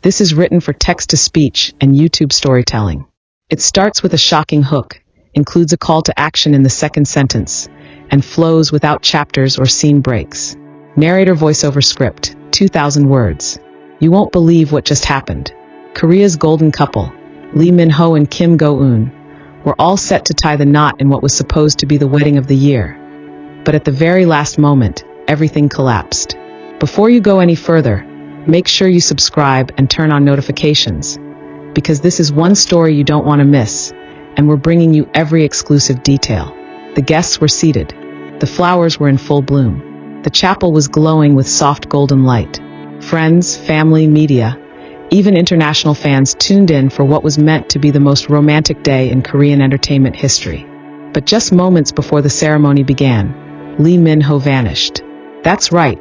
This is written for text-to-speech and YouTube storytelling. It starts with a shocking hook, includes a call to action in the second sentence, and flows without chapters or scene breaks. Narrator voiceover script, 2,000 words. You won't believe what just happened. Korea's golden couple, Lee Min-ho and Kim Go Eun, were all set to tie the knot in what was supposed to be the wedding of the year. But at the very last moment, everything collapsed. Before you go any further, make sure you subscribe and turn on notifications, because this is one story you don't want to miss, and we're bringing you every exclusive detail. The guests were seated. The flowers were in full bloom. The chapel was glowing with soft golden light. Friends, family, media, even international fans tuned in for what was meant to be the most romantic day in Korean entertainment history. But just moments before the ceremony began, Lee Min-ho vanished. That's right,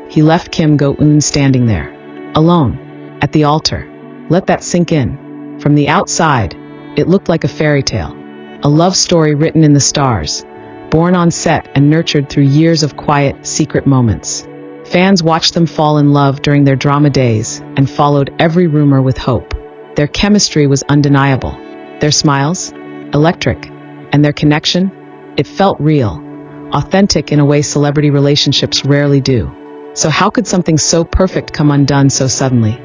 he left Kim Go Eun standing there, alone, at the altar. Let that sink in. From the outside, it looked like a fairy tale, a love story written in the stars, born on set and nurtured through years of quiet, secret moments. Fans watched them fall in love during their drama days and followed every rumor with hope. Their chemistry was undeniable. Their smiles, electric, and their connection, it felt real, authentic in a way celebrity relationships rarely do. So how could something so perfect come undone so suddenly?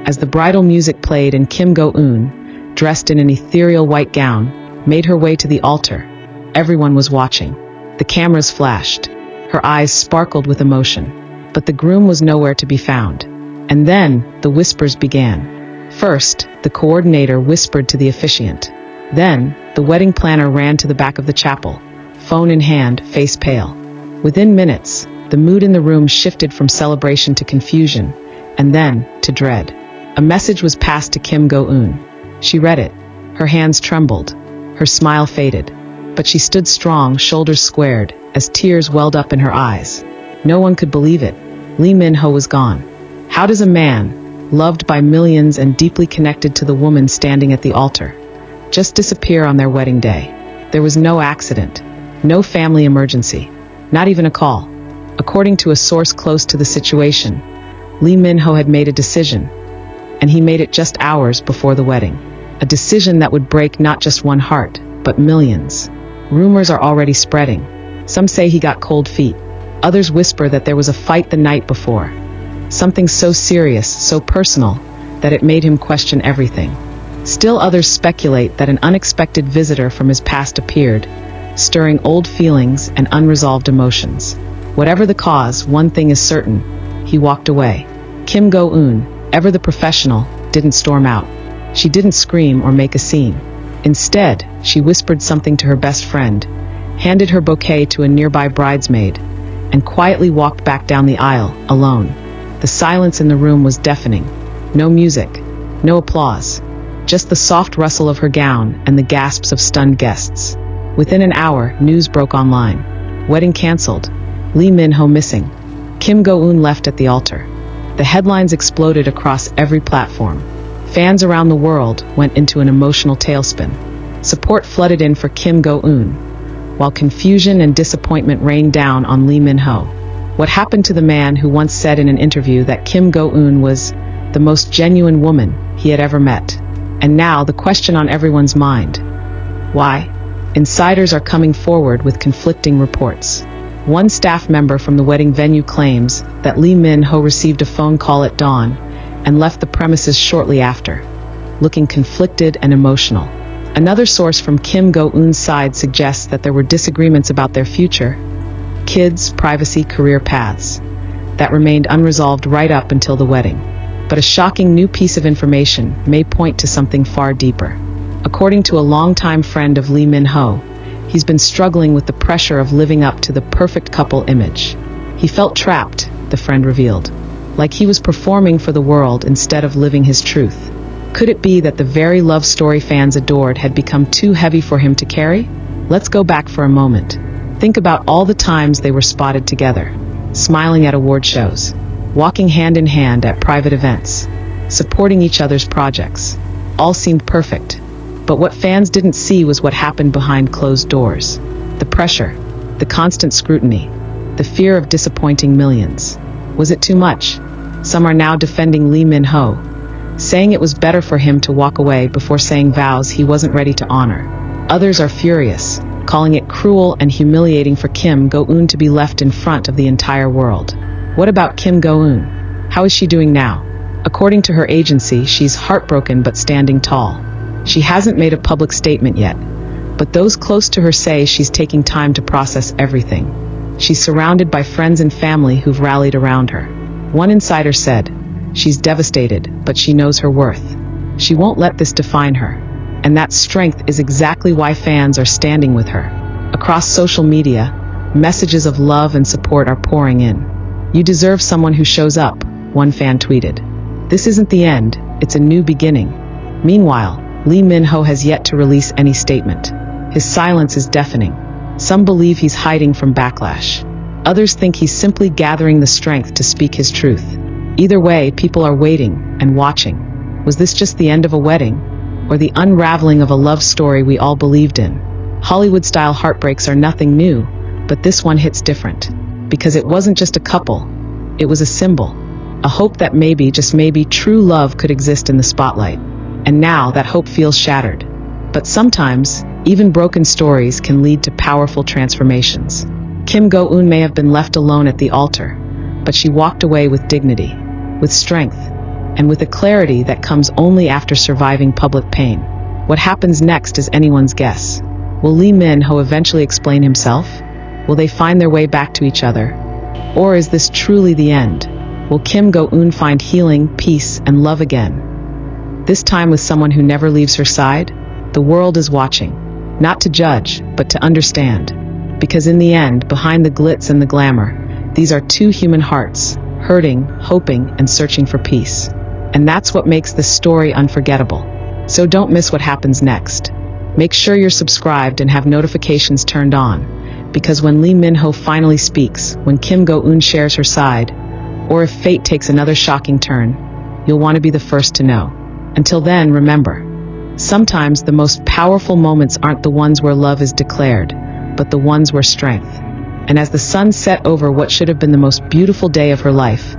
As the bridal music played and Kim Go Eun, dressed in an ethereal white gown, made her way to the altar, everyone was watching. The cameras flashed. Her eyes sparkled with emotion. But the groom was nowhere to be found. And then, the whispers began. First, the coordinator whispered to the officiant. Then, the wedding planner ran to the back of the chapel, phone in hand, face pale. Within minutes, the mood in the room shifted from celebration to confusion, and then, to dread. A message was passed to Kim Go Eun. She read it. Her hands trembled. Her smile faded. But she stood strong, shoulders squared, as tears welled up in her eyes. No one could believe it. Lee Min-ho was gone. How does a man, loved by millions and deeply connected to the woman standing at the altar, just disappear on their wedding day? There was no accident, no family emergency, not even a call. According to a source close to the situation, Lee Min-ho had made a decision, and he made it just hours before the wedding. A decision that would break not just one heart, but millions. Rumors are already spreading. Some say he got cold feet. Others whisper that there was a fight the night before. Something so serious, so personal, that it made him question everything. Still others speculate that an unexpected visitor from his past appeared, stirring old feelings and unresolved emotions. Whatever the cause, one thing is certain. He walked away. Kim Go Eun, ever the professional, didn't storm out. She didn't scream or make a scene. Instead, she whispered something to her best friend, handed her bouquet to a nearby bridesmaid, and quietly walked back down the aisle, alone. The silence in the room was deafening. No music, no applause, just the soft rustle of her gown and the gasps of stunned guests. Within an hour, news broke online. Wedding canceled. Lee Min-ho missing. Kim Go Eun left at the altar. The headlines exploded across every platform. Fans around the world went into an emotional tailspin. Support flooded in for Kim Go Eun, while confusion and disappointment rained down on Lee Min-ho. What happened to the man who once said in an interview that Kim Go Eun was the most genuine woman he had ever met? And now the question on everyone's mind. Why? Insiders are coming forward with conflicting reports. One staff member from the wedding venue claims that Lee Min-ho received a phone call at dawn and left the premises shortly after, looking conflicted and emotional. Another source from Kim Go Eun's side suggests that there were disagreements about their future, kids, privacy, career paths, that remained unresolved right up until the wedding. But a shocking new piece of information may point to something far deeper. According to a longtime friend of Lee Min-ho, he's been struggling with the pressure of living up to the perfect couple image. He felt trapped, the friend revealed, like he was performing for the world instead of living his truth. Could it be that the very love story fans adored had become too heavy for him to carry? Let's go back for a moment. Think about all the times they were spotted together, smiling at award shows, walking hand in hand at private events, supporting each other's projects. All seemed perfect. But what fans didn't see was what happened behind closed doors. The pressure, the constant scrutiny, the fear of disappointing millions. Was it too much? Some are now defending Lee Min-ho, saying it was better for him to walk away before saying vows he wasn't ready to honor. Others are furious, calling it cruel and humiliating for Kim Go Eun to be left in front of the entire world. What about Kim Go Eun? How is she doing now? According to her agency, she's heartbroken but standing tall. She hasn't made a public statement yet, but those close to her say she's taking time to process everything. She's surrounded by friends and family who've rallied around her. One insider said, "She's devastated, but she knows her worth. She won't let this define her." And that strength is exactly why fans are standing with her. Across social media, messages of love and support are pouring in. "You deserve someone who shows up," one fan tweeted. "This isn't the end, it's a new beginning." Meanwhile, Lee Min-ho has yet to release any statement. His silence is deafening. Some believe he's hiding from backlash. Others think he's simply gathering the strength to speak his truth. Either way, people are waiting and watching. Was this just the end of a wedding? Or the unraveling of a love story we all believed in? Hollywood-style heartbreaks are nothing new, but this one hits different. Because it wasn't just a couple, it was a symbol. A hope that maybe, just maybe, true love could exist in the spotlight. And now that hope feels shattered. But sometimes, even broken stories can lead to powerful transformations. Kim Go Eun may have been left alone at the altar, but she walked away with dignity, with strength, and with a clarity that comes only after surviving public pain. What happens next is anyone's guess. Will Lee Min-ho eventually explain himself? Will they find their way back to each other? Or is this truly the end? Will Kim Go Eun find healing, peace, and love again? This time with someone who never leaves her side? The world is watching, not to judge, but to understand. Because in the end, behind the glitz and the glamour, these are two human hearts, hurting, hoping, and searching for peace. And that's what makes this story unforgettable. So don't miss what happens next. Make sure you're subscribed and have notifications turned on, because when Lee Min-ho finally speaks, when Kim Go Eun shares her side, or if fate takes another shocking turn, you'll want to be the first to know. Until then, remember, sometimes the most powerful moments aren't the ones where love is declared, but the ones where strength. And as the sun set over what should have been the most beautiful day of her life,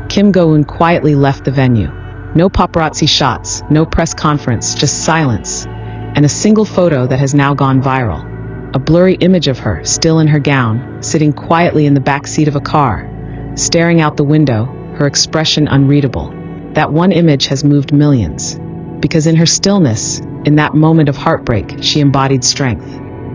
Kim Go Eun quietly left the venue. No paparazzi shots, no press conference, just silence, and a single photo that has now gone viral. A blurry image of her, still in her gown, sitting quietly in the back seat of a car, staring out the window, her expression unreadable. That one image has moved millions. Because in her stillness, in that moment of heartbreak, she embodied strength,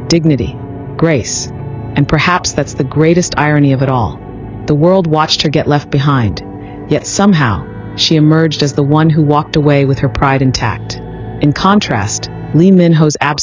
dignity, grace, and perhaps that's the greatest irony of it all. The world watched her get left behind, yet somehow, she emerged as the one who walked away with her pride intact. In contrast, Lee Min-ho's absence